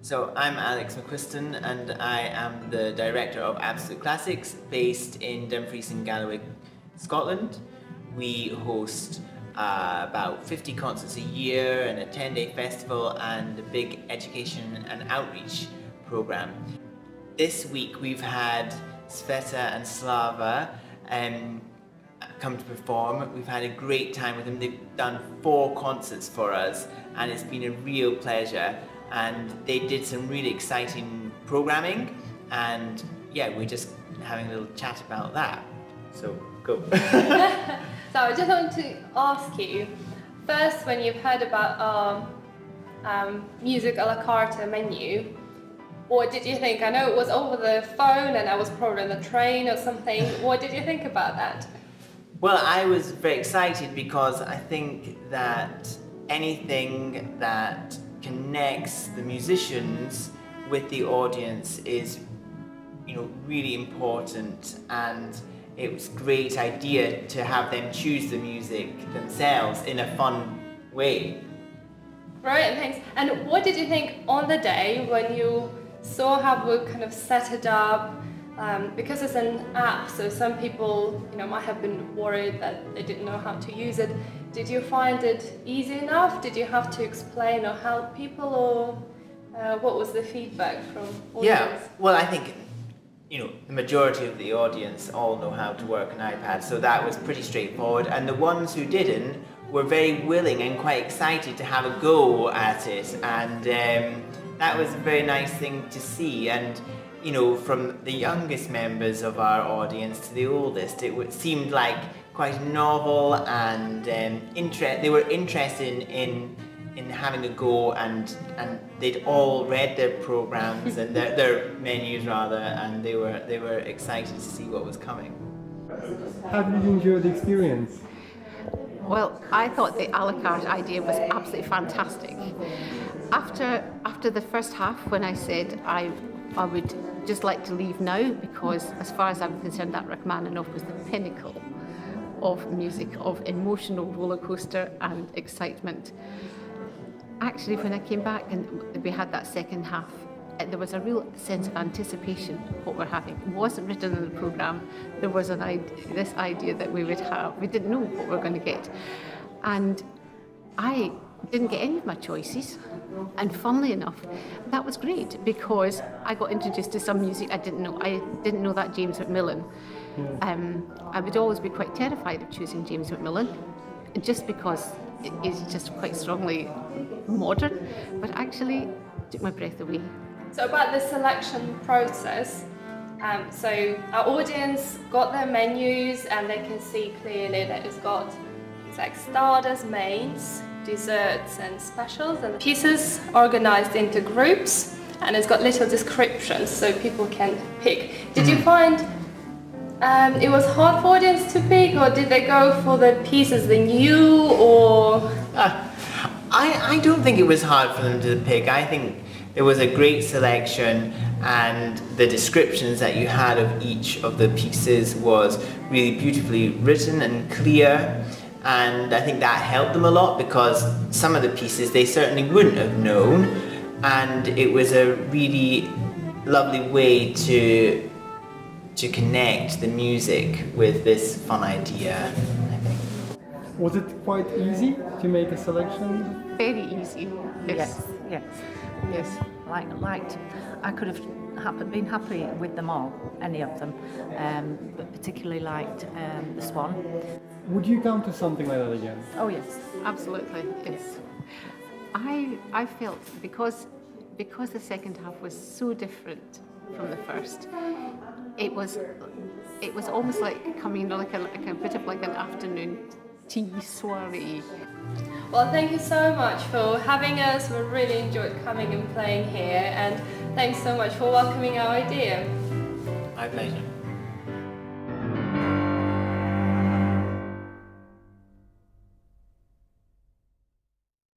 So I'm Alex McQuiston and I am the director of Absolute Classics based in Dumfries and Galloway, Scotland. We host about 50 concerts a year and a 10-day festival and a big education and outreach program. This week we've had Sveta and Slava come to perform. We've had a great time with them. They've done 4 concerts for us and it's been a real pleasure. And they did some really exciting programming and yeah, we're just having a little chat about that. So, go. So I just want to ask you, first when you've heard about our music a la carte menu, what did you think? I know it was over the phone and I was probably on the train or something. What did you think about that? Well, I was very excited because I think that anything that connects the musicians with the audience is, really important, and it was a great idea to have them choose the music themselves in a fun way. Right, thanks. And what did you think on the day when you saw how we kind of set it up? Because it's an app, so some people, might have been worried that they didn't know how to use it. Did you find it easy enough? Did you have to explain or help people, or what was the feedback from audience? Yeah, well, I think, the majority of the audience all know how to work an iPad, so that was pretty straightforward. And the ones who didn't were very willing and quite excited to have a go at it, and that was a very nice thing to see. And from the youngest members of our audience to the oldest, it seemed like quite novel and they were interested in having a go, and they'd all read their programs and their menus rather, and they were excited to see what was coming. How did you enjoy the experience? Well, I thought the a la carte idea was absolutely fantastic. After the first half, when I said I would just like to leave now, because as far as I'm concerned, that Rachmaninoff was the pinnacle of music, of emotional roller coaster and excitement. Actually, when I came back and we had that second half, there was a real sense of anticipation of what we're having. It wasn't written in the programme. There was this idea that we would have. We didn't know what we were going to get. And I didn't get any of my choices. And funnily enough, that was great because I got introduced to some music I didn't know. I didn't know that James Macmillan. I would always be quite terrified of choosing James Macmillan, just because it is just quite strongly modern, but actually took my breath away. So about the selection process, so our audience got their menus and they can see clearly that it's got things like starters, mains, desserts and specials, and the pieces organized into groups, and it's got little descriptions so people can pick. Did you find it was hard for audience to pick, or did they go for the pieces they knew, or? I don't think it was hard for them to pick. I think there was a great selection, and the descriptions that you had of each of the pieces was really beautifully written and clear. And I think that helped them a lot, because some of the pieces they certainly wouldn't have known, and it was a really lovely way to connect the music with this fun idea, I think. Was it quite easy to make a selection? Very easy. Yes. Liked. I could have been happy with them all, any of them, but particularly liked the Swan. Would you come to something like that again? Oh yes, Absolutely, yes. I felt because the second half was so different from the first, it was almost like coming like a bit of like an afternoon tea soiree. Well, thank you so much for having us. We really enjoyed coming and playing here, and thanks so much for welcoming our idea. My pleasure.